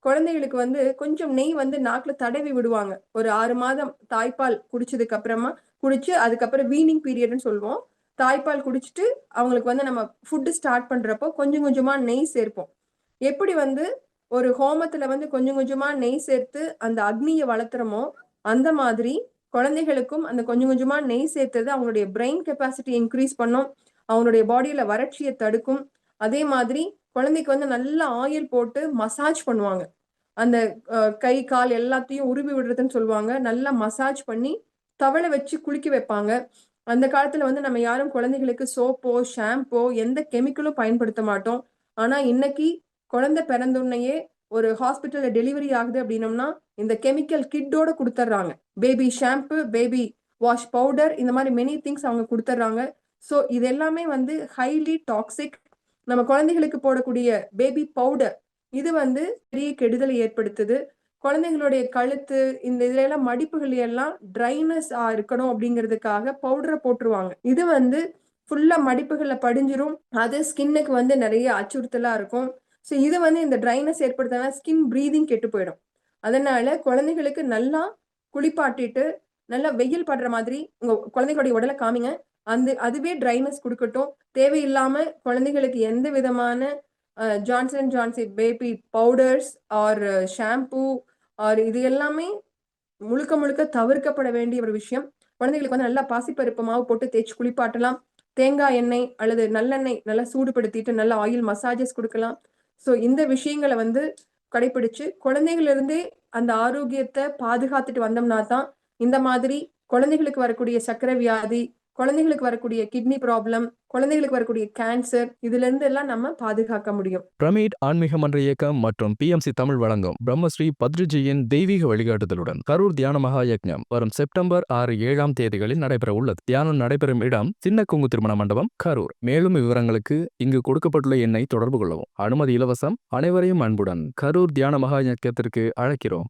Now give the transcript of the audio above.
குழந்தைகளுக்கு வந்து கொஞ்சம் நெய் வந்து நாக்குல தடவி விடுவாங்க. ஒரு 6 மாதம் தாய்ப்பால் குடிச்சதுக்கு அப்புறமா குடிச்சு அதுக்கப்புறம் வீனிங் பீரியட்ன்னு சொல்லுவோம். தாய்ப்பால் குடிச்சுட்டு அவங்களுக்கு வந்து நம்ம ஃபுட் ஸ்டார்ட் பண்றப்போ கொஞ்சம் கொஞ்சமா நெய் சேர்ப்போம். எப்படி வந்து ஒரு ஹோமத்துல வந்து கொஞ்சம் கொஞ்சமா நெய் சேர்த்து அந்த அக்னிய வளர்த்துறோமோ, அந்த மாதிரி குழந்தைகளுக்கும் அந்த கொஞ்சம் கொஞ்சமா நெய் சேர்த்தது அவங்களுடைய பிரெயின் கெப்பாசிட்டி இன்கிரீஸ் பண்ணும். அவங்களுடைய பாடியில வறட்சிய தடுக்கும். அதே மாதிரி குழந்தைக்கு வந்து நல்லா ஆயில் போட்டு மசாஜ் பண்ணுவாங்க. அந்த கை, கால் எல்லாத்தையும் உருவி விடுறதுன்னு சொல்லுவாங்க. நல்லா மசாஜ் பண்ணி தவள வச்சு குளிக்க வைப்பாங்க. அந்த காலத்துல வந்து நம்ம யாரும் குழந்தைகளுக்கு சோப்போ, ஷாம்போ எந்த கெமிக்கலும் பயன்படுத்த மாட்டோம். ஆனா இன்னைக்கு குழந்தை பிறந்தவுடனேயே ஒரு ஹாஸ்பிட்டல்ல டெலிவரி ஆகுது அப்படின்னம்னா, இந்த கெமிக்கல் கிட்டோட குடுத்துர்றாங்க. Baby shampoo, baby wash powder இந்த மாரி மெனி திங்ஸ் அவங்க குடுத்துர்றாங்க. ஸோ இது எல்லாமே வந்து ஹைலி டாக்ஸிக். நம்ம குழந்தைகளுக்கு போடக்கூடிய பேபி பவுடர், இது வந்து பெரிய கெடுதலை ஏற்படுத்துது. குழந்தைகளுடைய கழுத்து, இந்த இதுலலாம் மடிப்புகள் எல்லாம் ட்ரைனஸா இருக்கணும் அப்படிங்கிறதுக்காக பவுடர போட்டுருவாங்க. இது வந்து ஃபுல்லா மடிப்புகள்ல படிஞ்சிரும். அது ஸ்கின்னுக்கு வந்து நெறைய அச்சுறுத்தலா இருக்கும். ஸோ இது வந்து இந்த ட்ரைனஸ் ஏற்படுத்துனா ஸ்கின் பிரீத்திங் கெட்டு போயிடும். அதனால குழந்தைகளுக்கு நல்லா குளிப்பாட்டிட்டு, நல்லா வெயில் படுற மாதிரி உங்க குழந்தைகளுடைய உடல காமிங்க. அதுவே ட்ரைனஸ் குடுக்கட்டும். தேவையில்லாம குழந்தைகளுக்கு எந்த விதமான Johnson and Johnson baby powders or shampoo or இது எல்லாமே முழுக்க முழுக்க தவிர்க்கப்பட வேண்டிய ஒரு விஷயம். குழந்தைகளுக்கு வந்து நல்லா பாசிப்பருப்பு மாவு போட்டு தேய்ச்சு குளிப்பாட்டலாம். தேங்காய் எண்ணெய் அல்லது நல்லெண்ணெய் நல்லா சூடுபடுத்திட்டு நல்லா ஆயில் மசாஜஸ் குடுக்கலாம். ஸோ இந்த விஷயங்கள வந்து கடைப்பிடிச்சு, குழந்தைகளிலிருந்தே அந்த ஆரோக்கியத்த பாதுகாத்துட்டு வந்தோம்னா தான், இந்த மாதிரி குழந்தைகளுக்கு வரக்கூடிய சர்க்கரை வியாதி, குழந்தைகளுக்கு வரக்கூடிய கிட்னி ப்ராப்ளம், குழந்தைகளுக்கு வரக்கூடிய கேன்சர் இதிலிருந்து எல்லாம் நம்ம பாதுகாக்க முடியும். பிரமிட் ஆன்மீக மன்ற இயக்கம் மற்றும் PMC தமிழ் வழங்கும் பிரம்மஸ்ரீ பத்ரிஜியின் தெய்வீக வழிகாட்டுதலுடன் கரூர் தியான மகா யக்ஞம் வரும் செப்டம்பர் 6, 7ஆம் தேதிகளில் நடைபெற உள்ளது. தியானம் நடைபெறும் இடம் சின்ன கொங்கு திருமண மண்டபம், கரூர். மேலும் விவரங்களுக்கு இங்கு கொடுக்கப்பட்டுள்ள எண்ணை தொடர்பு கொள்ளவும். அனுமதி இலவசம். அனைவரையும் அன்புடன் கரூர் தியான மகா யக்ஞத்திற்கு அழைக்கிறோம்.